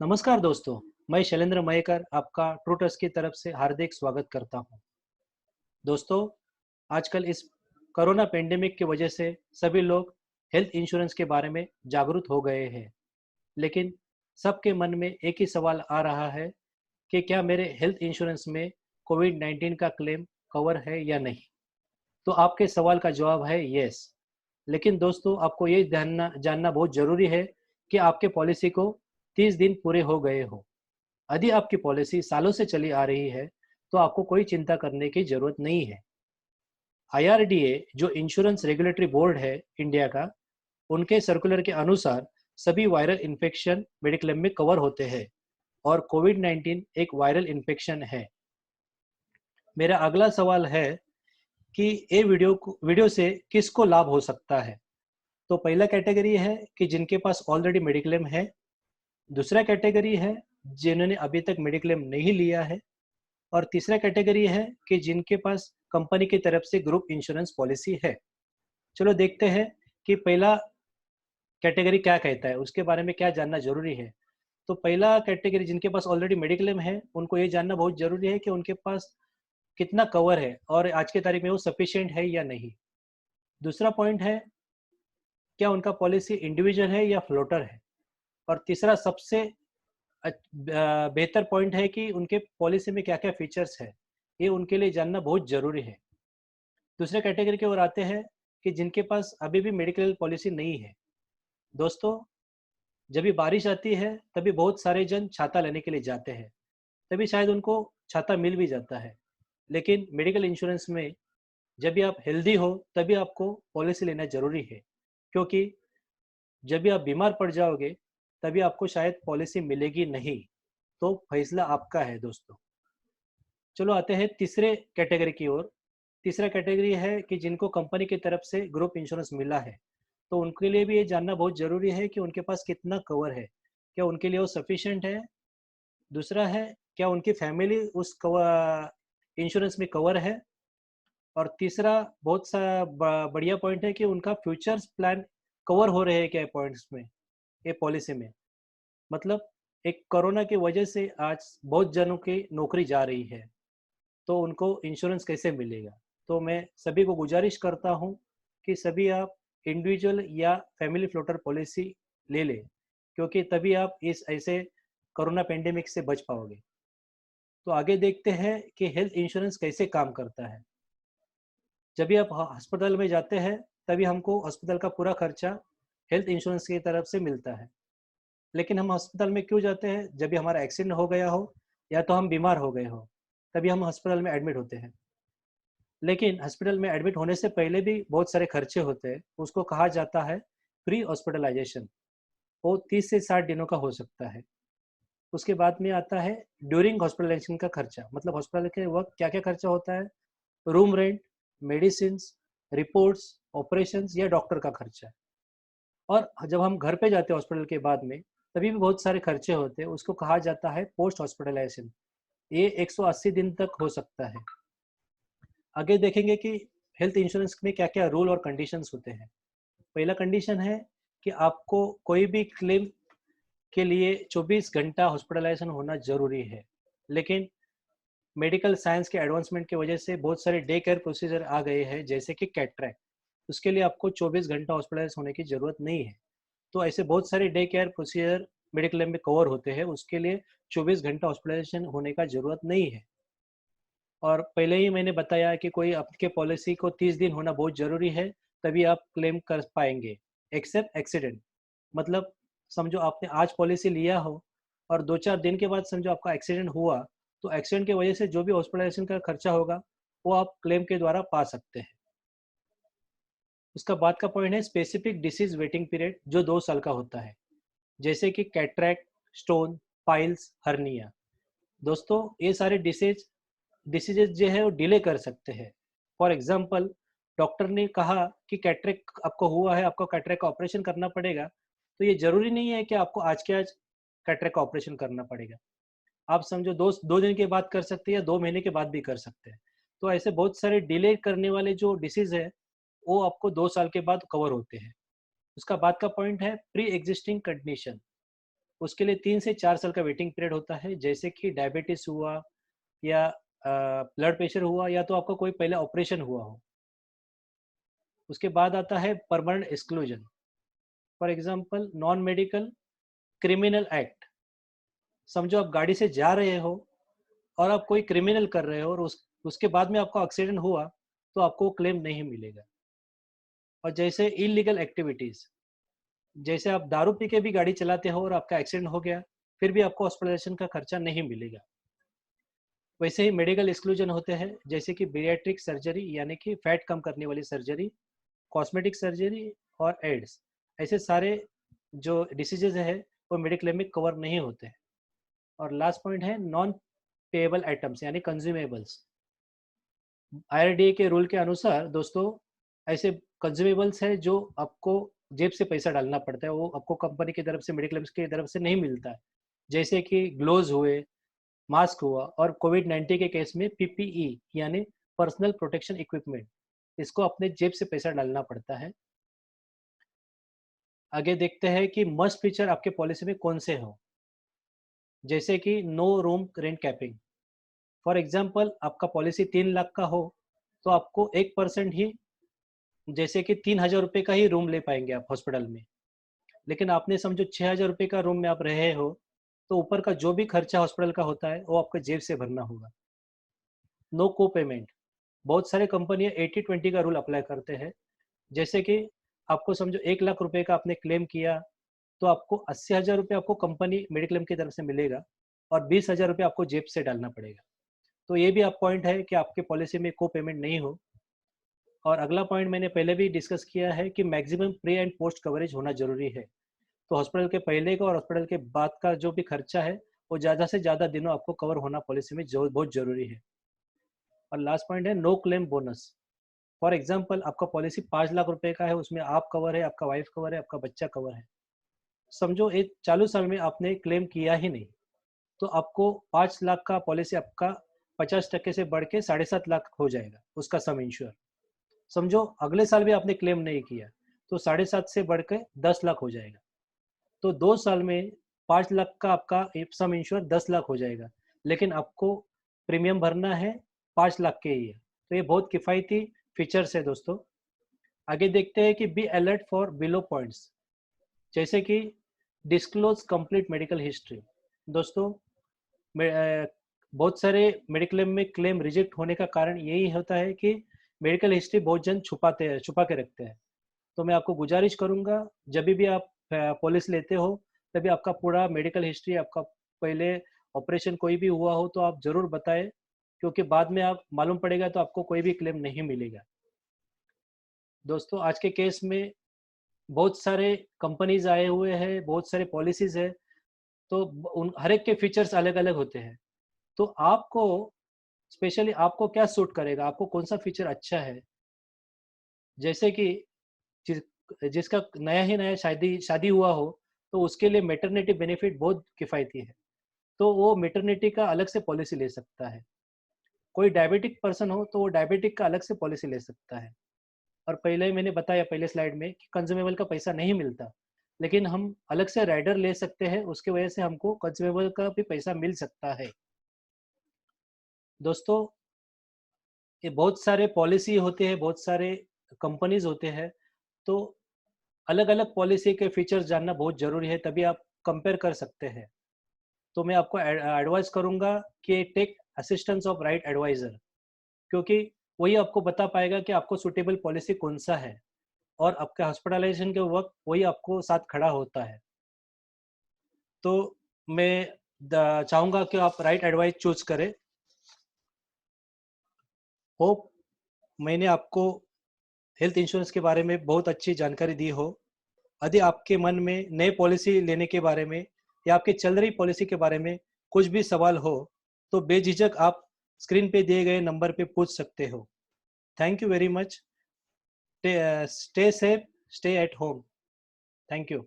नमस्कार दोस्तों, मैं शैलेंद्र मयेकर आपका ट्रू ट्रस्ट की तरफ से हार्दिक स्वागत करता हूं। दोस्तों, आजकल इस कोरोना पेंडेमिक की वजह से सभी लोग हेल्थ इंश्योरेंस के बारे में जागरूक हो गए हैं। लेकिन सबके मन में एक ही सवाल आ रहा है कि क्या मेरे हेल्थ इंश्योरेंस में कोविड-19 का क्लेम कवर है या नहीं? तो आपके सवाल का जवाब है यस। लेकिन दोस्तों, आपको ये जानना बहुत ज़रूरी है कि आपके पॉलिसी को 30 दिन पूरे हो गए हो। यदि आपकी पॉलिसी सालों से चली आ रही है, तो आपको कोई चिंता करने की ज़रूरत नहीं है। आईआरडीए, जो इंश्योरेंस रेगुलेटरी बोर्ड है इंडिया का, उनके सर्कुलर के अनुसार सभी वायरल इन्फेक्शन मेडिक्लेम में कवर होते हैं और कोविड-19 एक वायरल इन्फेक्शन है। मेरा अगला सवाल है कि ये वीडियो से किसको लाभ हो सकता है? तो पहला कैटेगरी है कि जिनके पास ऑलरेडी मेडिक्लेम है। दूसरा कैटेगरी है जिन्होंने अभी तक मेडिक्लेम नहीं लिया है। और तीसरा कैटेगरी है कि जिनके पास कंपनी की तरफ से ग्रुप इंश्योरेंस पॉलिसी है। चलो देखते हैं कि पहला कैटेगरी क्या कहता है, उसके बारे में क्या जानना ज़रूरी है। तो पहला कैटेगरी जिनके पास ऑलरेडी मेडिक्लेम है, उनको ये जानना बहुत ज़रूरी है कि उनके पास कितना कवर है और आज की तारीख में वो सफिशिएंट है या नहीं। दूसरा पॉइंट है, क्या उनका पॉलिसी इंडिविजुअल है या फ्लोटर है। और तीसरा सबसे बेहतर पॉइंट है कि उनके पॉलिसी में क्या-क्या फीचर्स है। ये उनके लिए जानना बहुत ज़रूरी है। दूसरे कैटेगरी की ओर आते हैं कि जिनके पास अभी भी मेडिकल पॉलिसी नहीं है। दोस्तों, जब भी बारिश आती है, तभी बहुत सारे जन छाता लेने के लिए जाते हैं। तभी शायद उनको छाता मिल भी जाता है। लेकिन मेडिकल इंश्योरेंस में जब भी आप हेल्दी हो, तभी आपको पॉलिसी लेना ज़रूरी है। क्योंकि जब भी आप बीमार पड़ जाओगे, तभी आपको शायद पॉलिसी मिलेगी नहीं। तो फैसला आपका है दोस्तों। चलो आते हैं तीसरे कैटेगरी की ओर। तीसरा कैटेगरी है कि जिनको कंपनी की तरफ से ग्रुप इंश्योरेंस मिला है। तो उनके लिए भी ये जानना बहुत ज़रूरी है कि उनके पास कितना कवर है। क्या उनके लिए वो सफिशिएंट है? दूसरा है, क्या उनकी फैमिली उस इंश्योरेंस में कवर है? और तीसरा बहुत सा बढ़िया पॉइंट है कि उनका फ्यूचर्स प्लान कवर हो रहे हैं क्या पॉइंट्स में, ये पॉलिसी में। मतलब एक कोरोना की वजह से आज बहुत जनों की नौकरी जा रही है, तो उनको इंश्योरेंस कैसे मिलेगा? तो मैं सभी को गुजारिश करता हूँ कि सभी आप इंडिविजुअल या फैमिली फ्लोटर पॉलिसी ले लें, क्योंकि तभी आप इस ऐसे कोरोना पेंडेमिक से बच पाओगे। तो आगे देखते हैं कि हेल्थ इंश्योरेंस कैसे काम करता है। जब भी आप अस्पताल में जाते हैं, तभी हमको अस्पताल का पूरा खर्चा हेल्थ इंश्योरेंस की तरफ से मिलता है। लेकिन हम अस्पताल में क्यों जाते हैं? जब भी हमारा एक्सीडेंट हो गया हो या तो हम बीमार हो गए हो, तभी हम अस्पताल में एडमिट होते हैं। लेकिन हॉस्पिटल में एडमिट होने से पहले भी बहुत सारे खर्चे होते हैं। उसको कहा जाता है प्री हॉस्पिटलाइजेशन। वो 30 से 60 दिनों का हो सकता है। उसके बाद में आता है ड्यूरिंग हॉस्पिटलाइजेशन का खर्चा। मतलब हॉस्पिटल के वक्त क्या क्या खर्चा होता है? Room rent, medicine, reports, operations या डॉक्टर का खर्चा। और जब हम घर पे जाते हैं हॉस्पिटल के बाद में, तभी भी बहुत सारे खर्चे होते हैं। उसको कहा जाता है पोस्ट हॉस्पिटलाइजेशन। ये 180 दिन तक हो सकता है। आगे देखेंगे कि हेल्थ इंश्योरेंस में क्या-क्या रूल और कंडीशंस होते हैं। पहला कंडीशन है कि आपको कोई भी क्लेम के लिए 24 घंटा हॉस्पिटलाइजेशन होना ज़रूरी है। लेकिन मेडिकल साइंस के एडवांसमेंट की वजह से बहुत सारे डे केयर प्रोसीजर आ गए हैं, जैसे कि कैटरैक्ट। उसके लिए आपको 24 घंटा हॉस्पिटलाइज होने की ज़रूरत नहीं है। तो ऐसे बहुत सारे डे केयर प्रोसीजर मेडिक्लेम में कवर होते हैं, उसके लिए 24 घंटा हॉस्पिटलाइजेशन होने का ज़रूरत नहीं है। और पहले ही मैंने बताया कि कोई आपके पॉलिसी को 30 दिन होना बहुत ज़रूरी है, तभी आप क्लेम कर पाएँगे, एक्सेप्ट एक्सीडेंट। मतलब समझो आपने आज पॉलिसी लिया हो और 2-4 दिन के बाद समझो आपका एक्सीडेंट हुआ, तो एक्सीडेंट की वजह से जो भी हॉस्पिटलाइजेशन का खर्चा होगा, वो आप क्लेम के द्वारा पा सकते हैं। उसका बाद का पॉइंट है स्पेसिफिक डिसीज़ वेटिंग पीरियड, जो 2 साल का होता है, जैसे कि कैटरैक्ट, स्टोन, पाइल्स, हर्निया। दोस्तों, ये सारे डिसीजेज जो है वो डिले कर सकते हैं। फॉर एग्जांपल, डॉक्टर ने कहा कि कैटरेक्ट आपको हुआ है, आपको कैटरेक्ट का ऑपरेशन करना पड़ेगा, तो ये ज़रूरी नहीं है कि आपको आज के आज कैटरेक्ट का ऑपरेशन करना पड़ेगा। आप समझो 2 दिन के बाद कर सकते हैं या 2 महीने के बाद भी कर सकते हैं। तो ऐसे बहुत सारे डिले करने वाले जो डिसीज़ है, वो आपको 2 साल के बाद कवर होते हैं। उसका बाद का पॉइंट है प्री एग्जिस्टिंग कंडीशन। उसके लिए 3 से 4 साल का वेटिंग पीरियड होता है, जैसे कि डायबिटीज हुआ या ब्लड प्रेशर हुआ या तो आपका कोई पहले ऑपरेशन हुआ हो। उसके बाद आता है permanent exclusion. For example non medical criminal act. समझो आप गाड़ी से जा रहे हो और आप कोई क्रिमिनल कर रहे हो और उसके बाद में आपको एक्सीडेंट हुआ तो आपको क्लेम नहीं मिलेगा। और जैसे इलीगल एक्टिविटीज, जैसे आप दारू पी के भी गाड़ी चलाते हो और आपका एक्सीडेंट हो गया, फिर भी आपको हॉस्पिटलाइजेशन का खर्चा नहीं मिलेगा। वैसे ही मेडिकल एक्सक्लूजन होते हैं, जैसे कि बेरियाट्रिक सर्जरी यानी कि फैट कम करने वाली सर्जरी, कॉस्मेटिक सर्जरी और एड्स। ऐसे सारे जो डिसीजेज है वो मेडिक्लेम में कवर नहीं होते हैं। और लास्ट पॉइंट है नॉन पेएबल आइटम्स यानी कंज्यूमेबल्स। आईआरडीए के रूल के अनुसार दोस्तों, ऐसे कंज्यूमेबल्स है जो आपको जेब से पैसा डालना पड़ता है, वो आपको कंपनी की तरफ से मेडिक्लेम्स की तरफ से नहीं मिलता है। जैसे कि ग्लोव्स हुए, मास्क हुआ और कोविड-19 के केस में पीपीई यानी पर्सनल प्रोटेक्शन इक्विपमेंट, इसको अपने जेब से पैसा डालना पड़ता है। आगे देखते हैं कि मस्ट फीचर आपके पॉलिसी में कौन से हो, जैसे कि no room rent capping. For example आपका पॉलिसी 3 लाख का हो तो आपको 1% ही, जैसे कि 3,000 रुपये का ही रूम ले पाएंगे आप हॉस्पिटल में। लेकिन आपने समझो 6,000 रुपये का रूम में आप रहे हो तो ऊपर का जो भी खर्चा हॉस्पिटल का होता है वो आपको जेब से भरना होगा। नो को पेमेंट। बहुत सारे कंपनियां 80-20 का रूल अप्लाई करते हैं, जैसे कि आपको समझो 1 लाख रुपए का आपने क्लेम किया तो आपको 80,000 रुपये आपको कंपनी मेडिक्लेम की तरफ से मिलेगा और 20,000 रुपये आपको जेब से डालना पड़ेगा। तो ये भी आप पॉइंट है कि आपके पॉलिसी में को पेमेंट नहीं हो। और अगला पॉइंट मैंने पहले भी डिस्कस किया है कि maximum pre and post coverage होना जरूरी है। तो हॉस्पिटल के पहले का और हॉस्पिटल के बाद का जो भी खर्चा है वो ज़्यादा से ज़्यादा दिनों आपको कवर होना पॉलिसी में जो बहुत जरूरी है। और लास्ट पॉइंट है no claim bonus. For example आपका पॉलिसी 5 लाख रुपए का है, उसमें आप कवर है, आपका वाइफ कवर है, आपका बच्चा कवर है। समझो एक चालू साल में आपने क्लेम किया ही नहीं तो आपको 5 लाख का पॉलिसी आपका 50% से बढ़ के 7.5 लाख हो जाएगा उसका सम इंश्योर। समझो अगले साल भी आपने क्लेम नहीं किया तो 7.5 से बढ़ के 10 लाख हो जाएगा। तो 2 साल में 5 लाख का आपका सम इंश्योर 10 लाख हो जाएगा, लेकिन आपको प्रीमियम भरना है 5 लाख के ही है। तो ये बहुत किफ़ायती फीचर्स है दोस्तों। आगे देखते हैं कि be alert for below points, जैसे कि डिस्क्लोज कंप्लीट मेडिकल हिस्ट्री। दोस्तों बहुत सारे मेडिक्लेम में क्लेम रिजेक्ट होने का कारण यही होता है कि मेडिकल हिस्ट्री बहुत जन छुपा के रखते हैं। तो मैं आपको गुजारिश करूंगा, जब भी आप पॉलिसी लेते हो तभी आपका पूरा मेडिकल हिस्ट्री, आपका पहले ऑपरेशन कोई भी हुआ हो तो आप जरूर बताएं, क्योंकि बाद में आप मालूम पड़ेगा तो आपको कोई भी क्लेम नहीं मिलेगा। दोस्तों आज के केस में बहुत सारे कंपनीज आए हुए हैं, बहुत सारे पॉलिसीज है, तो उन हर एक के फीचर्स अलग अलग होते हैं। तो आपको स्पेशली आपको क्या सूट करेगा, आपको कौन सा फीचर अच्छा है। जैसे कि जिस जिसका नया ही नया शादी शादी हुआ हो तो उसके लिए मैटरनिटी बेनिफिट बहुत किफ़ायती है, तो वो मैटरनिटी का अलग से पॉलिसी ले सकता है। कोई डायबिटिक पर्सन हो तो वो डायबिटिक का अलग से पॉलिसी ले सकता है। और पहले ही मैंने बताया पहले स्लाइड में कि कंज्यूमेबल का पैसा नहीं मिलता, लेकिन हम अलग से राइडर ले सकते हैं, उसके वजह से हमको कंज्यूमेबल का भी पैसा मिल सकता है। दोस्तों ये बहुत सारे पॉलिसी होते हैं, बहुत सारे कंपनीज होते हैं, तो अलग अलग पॉलिसी के फीचर्स जानना बहुत ज़रूरी है, तभी आप कंपेयर कर सकते हैं। तो मैं आपको एडवाइस करूंगा कि take assistance of right adviser, क्योंकि वही आपको बता पाएगा कि आपको सुटेबल पॉलिसी कौन सा है और आपके हॉस्पिटलाइजेशन के वक्त वही आपको साथ खड़ा होता है। तो मैं चाहूँगा कि आप राइट एडवाइस चूज करें। होप मैंने आपको हेल्थ इंश्योरेंस के बारे में बहुत अच्छी जानकारी दी हो। यदि आपके मन में नए पॉलिसी लेने के बारे में या आपके चल रही पॉलिसी के बारे में कुछ भी सवाल हो तो बेझिझक आप स्क्रीन पे दिए गए नंबर पे पूछ सकते हो। Thank you very much. Stay safe, stay at home. Thank you.